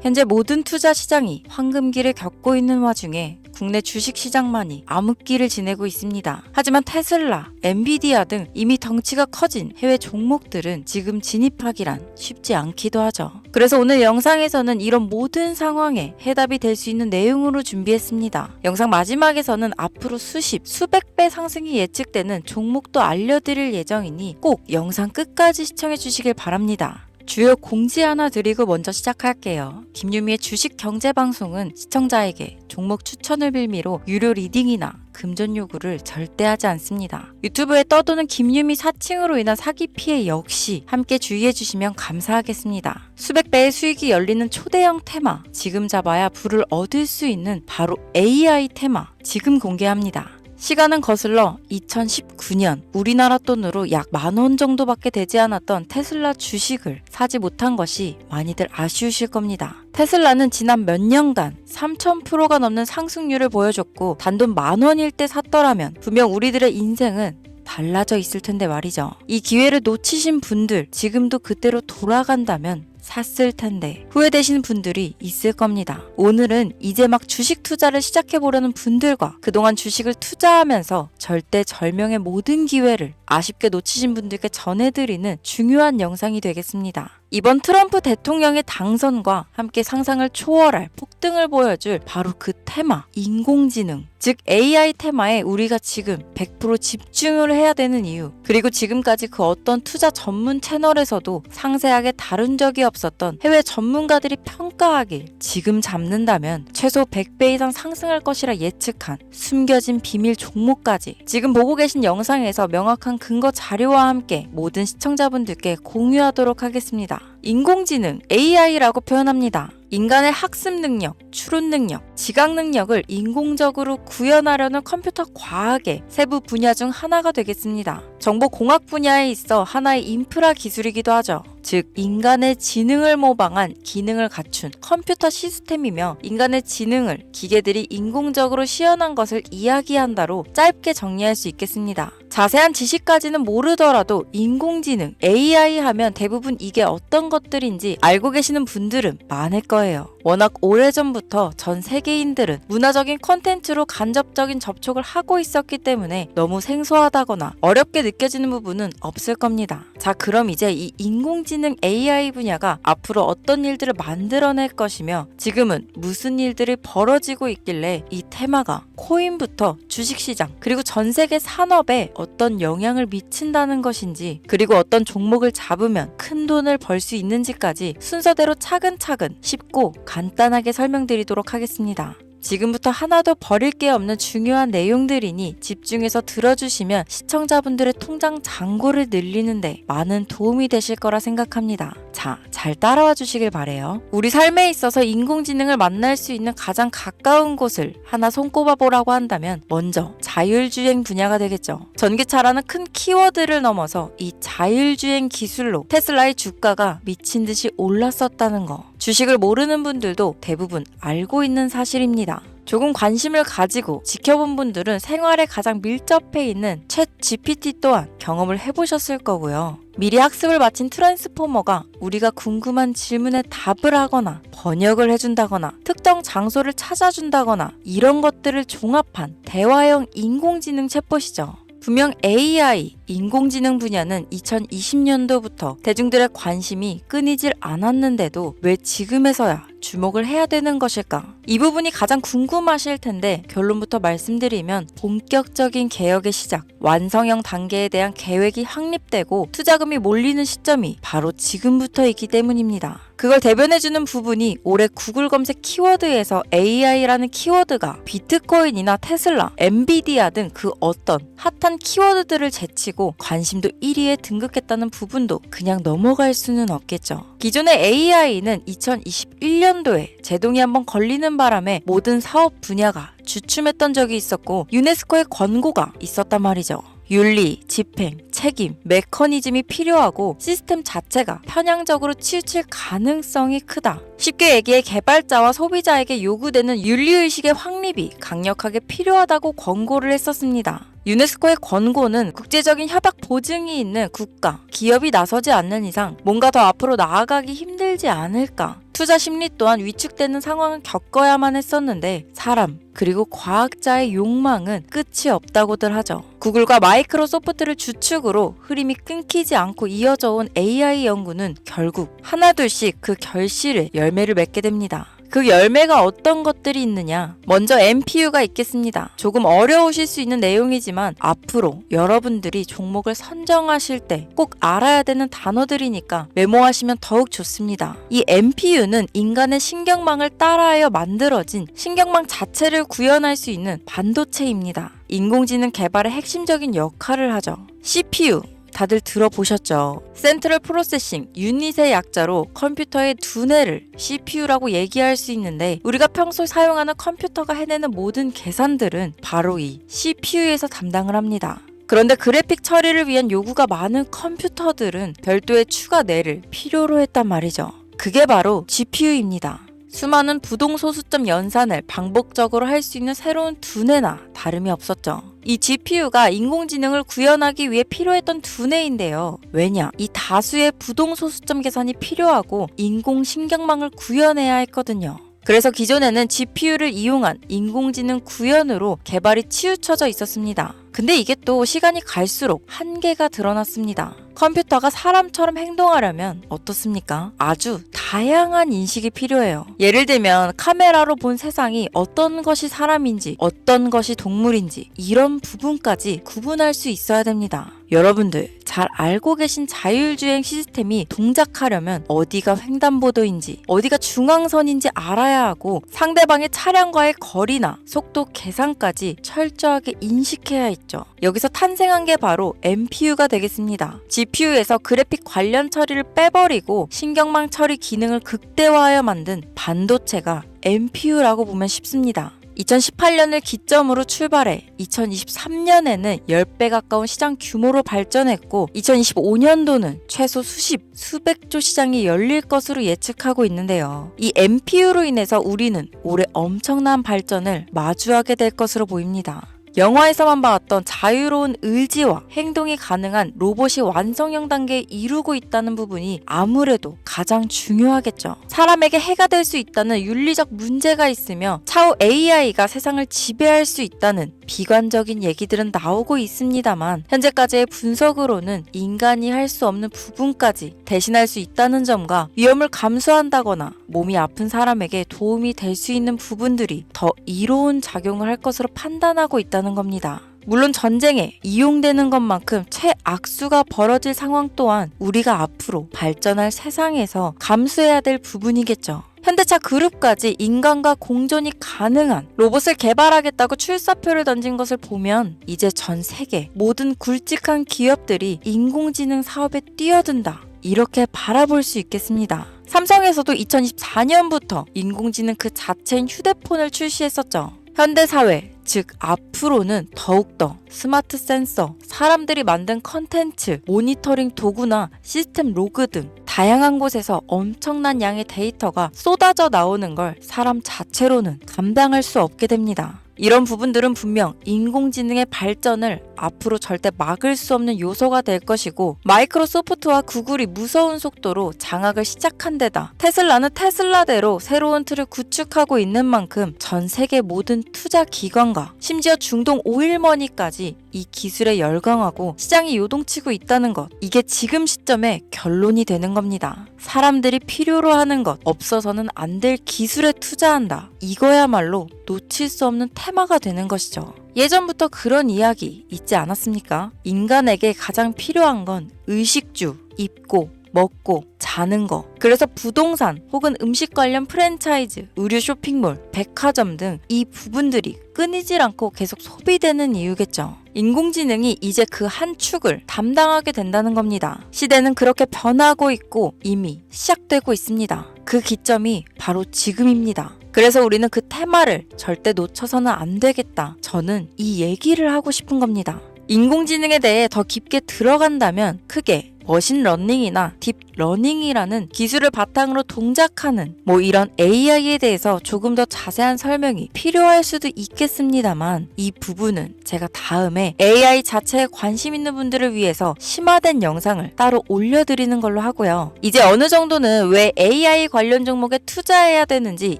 현재 모든 투자 시장이 황금기를 겪고 있는 와중에 국내 주식 시장만이 암흑기를 지내고 있습니다. 하지만 테슬라, 엔비디아 등 이미 덩치가 커진 해외 종목들은 지금 진입하기란 쉽지 않기도 하죠. 그래서 오늘 영상에서는 이런 모든 상황에 해답이 될 수 있는 내용으로 준비했습니다. 영상 마지막에서는 앞으로 수십, 수백 배 상승이 예측되는 종목도 알려드릴 예정이니 꼭 영상 끝까지 시청해 주시길 바랍니다. 주요 공지 하나 드리고 먼저 시작할게요. 김유미의 주식 경제 방송은 시청자에게 종목 추천을 빌미로 유료 리딩이나 금전 요구를 절대 하지 않습니다. 유튜브에 떠도는 김유미 사칭으로 인한 사기 피해 역시 함께 주의해 주시면 감사하겠습니다. 수백 배의 수익이 열리는 초대형 테마, 지금 잡아야 부를 얻을 수 있는 바로 AI 테마, 지금 공개합니다. 시간은 거슬러 2019년 우리나라 돈으로 약 10,000원 정도밖에 되지 않았던 테슬라 주식을 사지 못한 것이 많이들 아쉬우실 겁니다. 테슬라는 지난 몇 년간 3000%가 넘는 상승률을 보여줬고 단돈 10,000원일 때 샀더라면 분명 우리들의 인생은 달라져 있을 텐데 말이죠. 이 기회를 놓치신 분들, 지금도 그때로 돌아간다면 샀을 텐데 후회되시는 분들이 있을 겁니다. 오늘은 이제 막 주식 투자를 시작해보려는 분들과 그동안 주식을 투자하면서 절대절명의 모든 기회를 아쉽게 놓치신 분들께 전해드리는 중요한 영상이 되겠습니다. 이번 트럼프 대통령의 당선과 함께 상상을 초월할 폭등을 보여줄 바로 그 테마, 인공지능, 즉 AI 테마에 우리가 지금 100% 집중을 해야 되는 이유, 그리고 지금까지 그 어떤 투자 전문 채널에서도 상세하게 다룬 적이 없었던 해외 전문가들이 평가하길 지금 잡는다면 최소 100배 이상 상승할 것이라 예측한 숨겨진 비밀 종목까지 지금 보고 계신 영상에서 명확한 근거 자료와 함께 모든 시청자분들께 공유하도록 하겠습니다. 인공지능, AI라고 표현합니다. 인간의 학습 능력, 추론 능력, 지각 능력을 인공적으로 구현하려는 컴퓨터 과학의 세부 분야 중 하나가 되겠습니다. 정보공학 분야에 있어 하나의 인프라 기술이기도 하죠. 즉 인간의 지능을 모방한 기능을 갖춘 컴퓨터 시스템이며 인간의 지능을 기계들이 인공적으로 시연한 것을 이야기한다로 짧게 정리할 수 있겠습니다. 자세한 지식까지는 모르더라도 인공지능, AI 하면 대부분 이게 어떤 것들인지 알고 계시는 분들은 많을 거예요. 워낙 오래전부터 전 세계인들은 문화적인 콘텐츠로 간접적인 접촉을 하고 있었기 때문에 너무 생소하다거나 어렵게 느껴지는 부분은 없을 겁니다. 자, 그럼 이제 이 인공지능 AI 분야가 앞으로 어떤 일들을 만들어낼 것이며 지금은 무슨 일들이 벌어지고 있길래 이 테마가 코인부터 주식시장 그리고 전 세계 산업에 어떤 영향을 미친다는 것인지, 그리고 어떤 종목을 잡으면 큰 돈을 벌 수 있는지까지 순서대로 차근차근 쉽고 간단하게 설명드리도록 하겠습니다. 지금부터 하나도 버릴 게 없는 중요한 내용들이니 집중해서 들어주시면 시청자분들의 통장 잔고를 늘리는데 많은 도움이 되실 거라 생각합니다. 자, 잘 따라와 주시길 바래요. 우리 삶에 있어서 인공지능을 만날 수 있는 가장 가까운 곳을 하나 손꼽아 보라고 한다면 먼저 자율주행 분야가 되겠죠. 전기차라는 큰 키워드를 넘어서 이 자율주행 기술로 테슬라의 주가가 미친 듯이 올랐었다는 거, 주식을 모르는 분들도 대부분 알고 있는 사실입니다. 조금 관심을 가지고 지켜본 분들은 생활에 가장 밀접해 있는 챗 GPT 또한 경험을 해보셨을 거고요. 미리 학습을 마친 트랜스포머가 우리가 궁금한 질문에 답을 하거나 번역을 해준다거나 특정 장소를 찾아준다거나 이런 것들을 종합한 대화형 인공지능 챗봇이죠. 분명 AI, 인공지능 분야는 2020년도부터 대중들의 관심이 끊이질 않았는데도 왜 지금에서야 주목을 해야 되는 것일까? 이 부분이 가장 궁금하실 텐데 결론부터 말씀드리면 본격적인 개혁의 시작, 완성형 단계에 대한 계획이 확립되고 투자금이 몰리는 시점이 바로 지금부터이기 때문입니다. 그걸 대변해주는 부분이 올해 구글 검색 키워드에서 AI라는 키워드가 비트코인이나 테슬라, 엔비디아 등 그 어떤 핫한 키워드들을 제치고 관심도 1위에 등극했다는 부분도 그냥 넘어갈 수는 없겠죠. 기존의 AI는 2021년도에 제동이 한번 걸리는 바람에 모든 사업 분야가 주춤했던 적이 있었고 유네스코의 권고가 있었단 말이죠. 윤리, 집행, 책임, 메커니즘이 필요하고 시스템 자체가 편향적으로 치우칠 가능성이 크다. 쉽게 얘기해 개발자와 소비자에게 요구되는 윤리의식의 확립이 강력하게 필요하다고 권고를 했었습니다. 유네스코의 권고는 국제적인 협약 보증이 있는 국가, 기업이 나서지 않는 이상 뭔가 더 앞으로 나아가기 힘들지 않을까 투자 심리 또한 위축되는 상황을 겪어야만 했었는데 사람 그리고 과학자의 욕망은 끝이 없다고들 하죠. 구글과 마이크로소프트를 주축으로 흐름이 끊기지 않고 이어져 온 AI 연구는 결국 하나둘씩 그 결실의 열매를 맺게 됩니다. 그 열매가 어떤 것들이 있느냐? 먼저 NPU가 있겠습니다. 조금 어려우실 수 있는 내용이지만 앞으로 여러분들이 종목을 선정하실 때 꼭 알아야 되는 단어들이니까 메모하시면 더욱 좋습니다. 이 NPU는 인간의 신경망을 따라하여 만들어진 신경망 자체를 구현할 수 있는 반도체입니다. 인공지능 개발의 핵심적인 역할을 하죠. CPU 다들 들어보셨죠? 센트럴 프로세싱 유닛의 약자로 컴퓨터의 두뇌를 CPU라고 얘기할 수 있는데 우리가 평소 사용하는 컴퓨터가 해내는 모든 계산들은 바로 이 CPU에서 담당을 합니다. 그런데 그래픽 처리를 위한 요구가 많은 컴퓨터들은 별도의 추가 뇌를 필요로 했단 말이죠. 그게 바로 GPU입니다. 수많은 부동소수점 연산을 반복적으로 할 수 있는 새로운 두뇌나 다름이 없었죠. 이 GPU가 인공지능을 구현하기 위해 필요했던 두뇌인데요. 왜냐? 이 다수의 부동소수점 계산이 필요하고 인공신경망을 구현해야 했거든요. 그래서 기존에는 GPU를 이용한 인공지능 구현으로 개발이 치우쳐져 있었습니다. 근데 이게 또 시간이 갈수록 한계가 드러났습니다. 컴퓨터가 사람처럼 행동하려면 어떻습니까? 아주 다양한 인식이 필요해요. 예를 들면 카메라로 본 세상이 어떤 것이 사람인지 어떤 것이 동물인지 이런 부분까지 구분할 수 있어야 됩니다. 여러분들 잘 알고 계신 자율주행 시스템이 동작하려면 어디가 횡단보도인지 어디가 중앙선인지 알아야 하고 상대방의 차량과의 거리나 속도 계산까지 철저하게 인식해야 있죠. 여기서 탄생한 게 바로 NPU가 되겠습니다. GPU에서 그래픽 관련 처리를 빼버리고 신경망 처리 기능을 극대화하여 만든 반도체가 NPU라고 보면 쉽습니다. 2018년을 기점으로 출발해 2023년에는 10배 가까운 시장 규모로 발전했고 2025년도는 최소 수백조 시장이 열릴 것으로 예측하고 있는데요. 이 NPU로 인해서 우리는 올해 엄청난 발전을 마주하게 될 것으로 보입니다. 영화에서만 봤던 자유로운 의지와 행동이 가능한 로봇이 완성형 단계에 이루고 있다는 부분이 아무래도 가장 중요하겠죠. 사람에게 해가 될 수 있다는 윤리적 문제가 있으며 차후 AI가 세상을 지배할 수 있다는 비관적인 얘기들은 나오고 있습니다만 현재까지의 분석으로는 인간이 할 수 없는 부분까지 대신할 수 있다는 점과 위험을 감수한다거나 몸이 아픈 사람에게 도움이 될 수 있는 부분들이 더 이로운 작용을 할 것으로 판단하고 있다는 겁니다. 물론 전쟁에 이용되는 것만큼 최악수가 벌어질 상황 또한 우리가 앞으로 발전할 세상에서 감수해야 될 부분이겠죠. 현대차 그룹까지 인간과 공존이 가능한 로봇을 개발하겠다고 출사표를 던진 것을 보면 이제 전 세계 모든 굵직한 기업들이 인공지능 사업에 뛰어든다. 이렇게 바라볼 수 있겠습니다. 삼성에서도 2024년부터 인공지능 그 자체인 휴대폰을 출시했었죠. 현대사회, 즉 앞으로는 더욱더 스마트 센서, 사람들이 만든 컨텐츠, 모니터링 도구나 시스템 로그 등 다양한 곳에서 엄청난 양의 데이터가 쏟아져 나오는 걸 사람 자체로는 감당할 수 없게 됩니다. 이런 부분들은 분명 인공지능의 발전을 앞으로 절대 막을 수 없는 요소가 될 것이고 마이크로소프트와 구글이 무서운 속도로 장악을 시작한 데다 테슬라는 테슬라대로 새로운 틀을 구축하고 있는 만큼 전 세계 모든 투자 기관과 심지어 중동 오일머니까지 이 기술에 열광하고 시장이 요동치고 있다는 것, 이게 지금 시점에 결론이 되는 겁니다. 사람들이 필요로 하는 것, 없어서는 안 될 기술에 투자한다. 이거야말로 놓칠 수 없는 테마가 되는 것이죠. 예전부터 그런 이야기 있지 않았습니까? 인간에게 가장 필요한 건 의식주, 입고, 먹고, 자는 거. 그래서 부동산 혹은 음식 관련 프랜차이즈, 의류 쇼핑몰, 백화점 등 이 부분들이 끊이질 않고 계속 소비되는 이유겠죠. 인공지능이 이제 그 한 축을 담당하게 된다는 겁니다. 시대는 그렇게 변하고 있고 이미 시작되고 있습니다. 그 기점이 바로 지금입니다. 그래서 우리는 그 테마를 절대 놓쳐서는 안 되겠다. 저는 이 얘기를 하고 싶은 겁니다. 인공지능에 대해 더 깊게 들어간다면 크게 머신러닝이나 딥 러닝이라는 기술을 바탕으로 동작하는 이런 AI에 대해서 조금 더 자세한 설명이 필요할 수도 있겠습니다만 이 부분은 제가 다음에 AI 자체에 관심 있는 분들을 위해서 심화된 영상을 따로 올려드리는 걸로 하고요. 이제 어느 정도는 왜 AI 관련 종목에 투자해야 되는지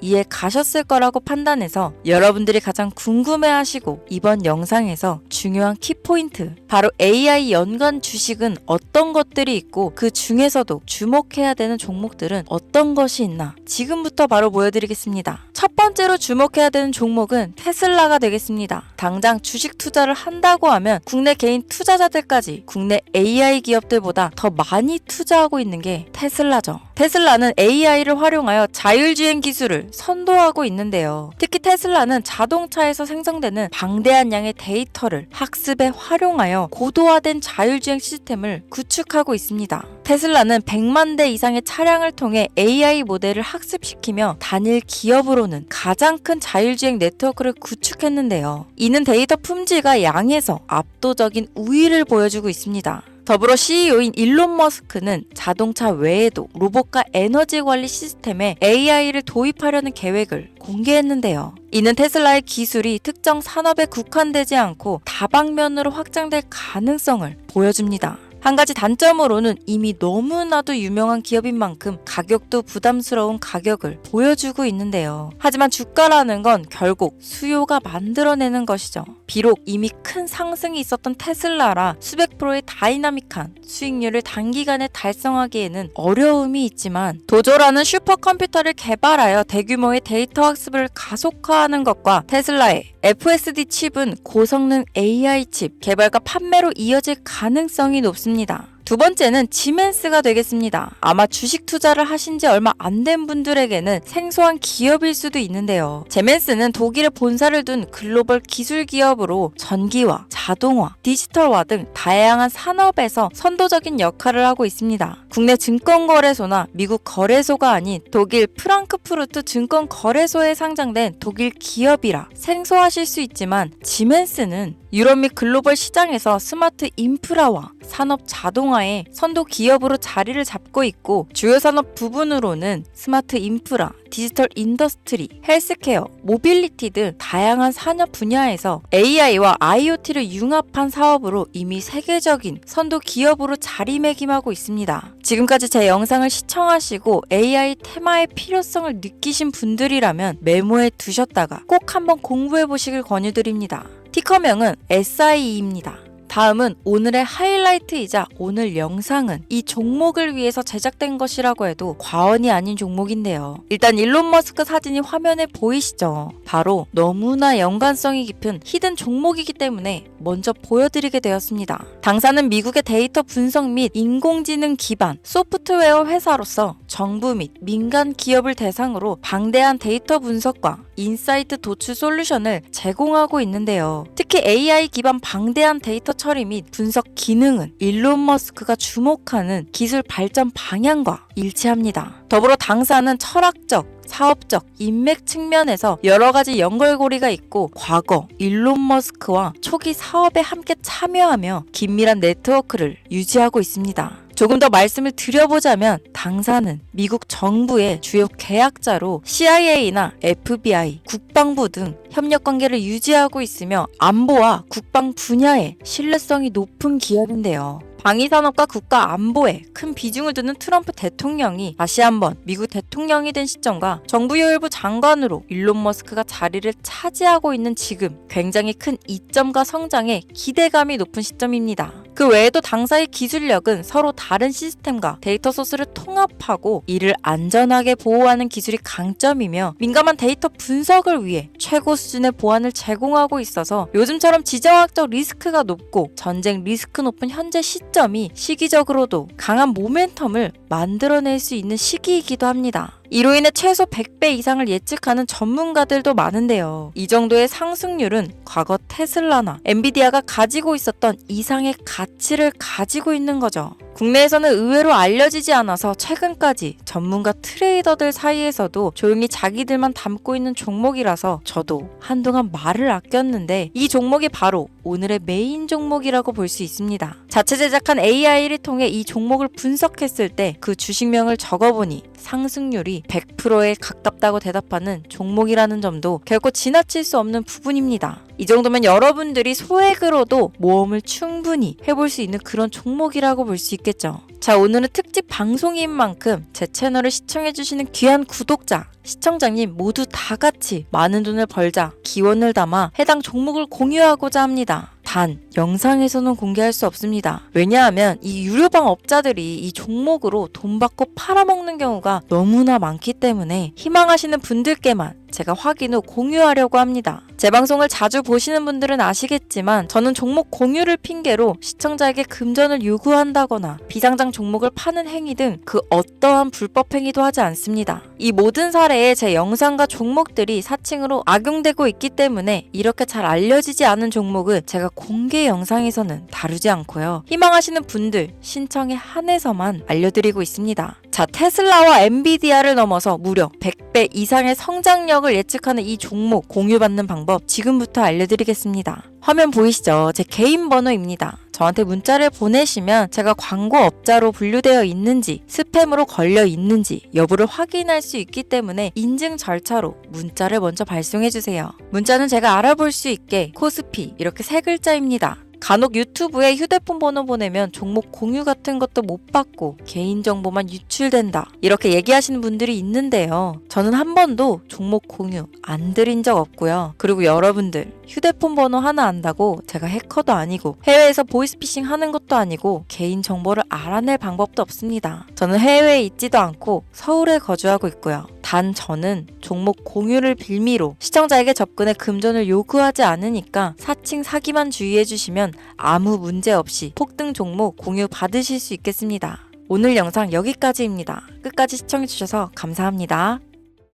이해 가셨을 거라고 판단해서 여러분들이 가장 궁금해하시고 이번 영상에서 중요한 키포인트, 바로 AI 연관 주식은 어떤 것들이 있고 그 중에서도 주목해야 되는 종목들은 어떤 것이 있나 지금부터 바로 보여드리겠습니다. 첫 번째로 주목해야 되는 종목은 테슬라가 되겠습니다. 당장 주식 투자를 한다고 하면 국내 개인 투자자들까지 국내 AI 기업들보다 더 많이 투자하고 있는 게 테슬라죠. 테슬라는 AI를 활용하여 자율주행 기술을 선도하고 있는데요. 특히 테슬라는 자동차에서 생성되는 방대한 양의 데이터를 학습에 활용하여 고도화된 자율주행 시스템을 구축하고 있습니다. 테슬라는 100만 대 이상의 차량을 통해 AI 모델을 학습시키며 단일 기업으로는 가장 큰 자율주행 네트워크를 구축했는데요. 이는 데이터 품질과 양에서 압도적인 우위를 보여주고 있습니다. 더불어 CEO인 일론 머스크는 자동차 외에도 로봇과 에너지 관리 시스템에 AI를 도입하려는 계획을 공개했는데요. 이는 테슬라의 기술이 특정 산업에 국한되지 않고 다방면으로 확장될 가능성을 보여줍니다. 한 가지 단점으로는 이미 너무나도 유명한 기업인 만큼 가격도 부담스러운 가격을 보여주고 있는데요. 하지만 주가라는 건 결국 수요가 만들어내는 것이죠. 비록 이미 큰 상승이 있었던 테슬라라 수백 프로의 다이나믹한 수익률을 단기간에 달성하기에는 어려움이 있지만 도조라는 슈퍼컴퓨터를 개발하여 대규모의 데이터 학습을 가속화하는 것과 테슬라의 FSD 칩은 고성능 AI 칩 개발과 판매로 이어질 가능성이 높습니다. 두 번째는 지멘스가 되겠습니다. 아마 주식 투자를 하신 지 얼마 안 된 분들에게는 생소한 기업일 수도 있는데요. 지멘스는 독일에 본사를 둔 글로벌 기술 기업으로 전기화, 자동화, 디지털화 등 다양한 산업에서 선도적인 역할을 하고 있습니다. 국내 증권거래소나 미국 거래소가 아닌 독일 프랑크푸르트 증권거래소에 상장된 독일 기업이라 생소하실 수 있지만 지멘스는 유럽 및 글로벌 시장에서 스마트 인프라와 산업 자동화의 선도 기업으로 자리를 잡고 있고 주요 산업 부분으로는 스마트 인프라, 디지털 인더스트리, 헬스케어, 모빌리티 등 다양한 산업 분야에서 AI와 IoT를 융합한 사업으로 이미 세계적인 선도 기업으로 자리매김하고 있습니다. 지금까지 제 영상을 시청하시고 AI 테마의 필요성을 느끼신 분들이라면 메모해 두셨다가 꼭 한번 공부해 보시길 권유드립니다. 티커명은 SIE입니다. 다음은 오늘의 하이라이트이자 오늘 영상은 이 종목을 위해서 제작된 것이라고 해도 과언이 아닌 종목인데요. 일단 일론 머스크 사진이 화면에 보이시죠? 바로 너무나 연관성이 깊은 히든 종목이기 때문에 먼저 보여드리게 되었습니다. 당사는 미국의 데이터 분석 및 인공지능 기반 소프트웨어 회사로서 정부 및 민간 기업을 대상으로 방대한 데이터 분석과 인사이트 도출 솔루션을 제공하고 있는데요. 특히 AI 기반 방대한 데이터 처리 및 분석 기능은 일론 머스크가 주목하는 기술 발전 방향과 일치합니다. 더불어 당사는 철학적, 사업적, 인맥 측면에서 여러 가지 연결고리가 있고 과거 일론 머스크와 초기 사업에 함께 참여하며 긴밀한 네트워크를 유지하고 있습니다. 조금 더 말씀을 드려보자면 당사는 미국 정부의 주요 계약자로 CIA나 FBI, 국방부 등 협력 관계를 유지하고 있으며 안보와 국방 분야에 신뢰성이 높은 기업인데요. 방위산업과 국가 안보에 큰 비중을 두는 트럼프 대통령이 다시 한번 미국 대통령이 된 시점과 정부요일부 장관으로 일론 머스크가 자리를 차지하고 있는 지금 굉장히 큰 이점과 성장에 기대감이 높은 시점입니다. 그 외에도 당사의 기술력은 서로 다른 시스템과 데이터 소스를 통합하고 이를 안전하게 보호하는 기술이 강점이며 민감한 데이터 분석을 위해 최고 수준의 보안을 제공하고 있어서 요즘처럼 지정학적 리스크가 높고 전쟁 리스크 높은 현재 시점이 시기적으로도 강한 모멘텀을 만들어낼 수 있는 시기이기도 합니다. 이로 인해 최소 100배 이상을 예측하는 전문가들도 많은데요. 이 정도의 상승률은 과거 테슬라나 엔비디아가 가지고 있었던 이상의 가치를 가지고 있는 거죠. 국내에서는 의외로 알려지지 않아서 최근까지 전문가 트레이더들 사이에서도 조용히 자기들만 담고 있는 종목이라서 저도 한동안 말을 아꼈는데 이 종목이 바로 오늘의 메인 종목이라고 볼 수 있습니다. 자체 제작한 AI를 통해 이 종목을 분석했을 때 그 주식명을 적어보니 상승률이 100%에 가깝다고 대답하는 종목이라는 점도 결코 지나칠 수 없는 부분입니다. 이 정도면 여러분들이 소액으로도 모험을 충분히 해볼 수 있는 그런 종목이라고 볼 수 있겠죠. 자, 오늘은 특집 방송인 만큼 제 채널을 시청해주시는 귀한 구독자, 시청자님 모두 다 같이 많은 돈을 벌자 기원을 담아 해당 종목을 공유하고자 합니다. 단, 영상에서는 공개할 수 없습니다. 왜냐하면 이 유료방 업자들이 이 종목으로 돈 받고 팔아먹는 경우가 너무나 많기 때문에 희망하시는 분들께만 제가 확인 후 공유하려고 합니다. 제 방송을 자주 보시는 분들은 아시겠지만 저는 종목 공유를 핑계로 시청자에게 금전을 요구한다거나 비상장 종목을 파는 행위 등 그 어떠한 불법 행위도 하지 않습니다. 이 모든 사례에 제 영상과 종목들이 사칭으로 악용되고 있기 때문에 이렇게 잘 알려지지 않은 종목은 제가 공개 영상에서는 다루지 않고요. 희망하시는 분들 신청에 한해서만 알려드리고 있습니다. 자, 테슬라와 엔비디아를 넘어서 무려 100배 이상의 성장력을 예측하는 이 종목 공유받는 방법 지금부터 알려드리겠습니다. 화면 보이시죠? 제 개인 번호입니다. 저한테 문자를 보내시면 제가 광고업자로 분류되어 있는지 스팸으로 걸려 있는지 여부를 확인할 수 있기 때문에 인증 절차로 문자를 먼저 발송해주세요. 문자는 제가 알아볼 수 있게 코스피 이렇게 세 글자입니다. 간혹 유튜브에 휴대폰 번호 보내면 종목 공유 같은 것도 못 받고 개인정보만 유출된다 이렇게 얘기하시는 분들이 있는데요. 저는 한 번도 종목 공유 안 드린 적 없고요. 그리고 여러분들 휴대폰 번호 하나 안다고 제가 해커도 아니고 해외에서 보이스피싱 하는 것도 아니고 개인정보를 알아낼 방법도 없습니다. 저는 해외에 있지도 않고 서울에 거주하고 있고요. 단 저는 종목 공유를 빌미로 시청자에게 접근해 금전을 요구하지 않으니까 사칭 사기만 주의해 주시면 아무 문제 없이 폭등 종목 공유 받으실 수 있겠습니다. 오늘 영상 여기까지입니다. 끝까지 시청해 주셔서 감사합니다.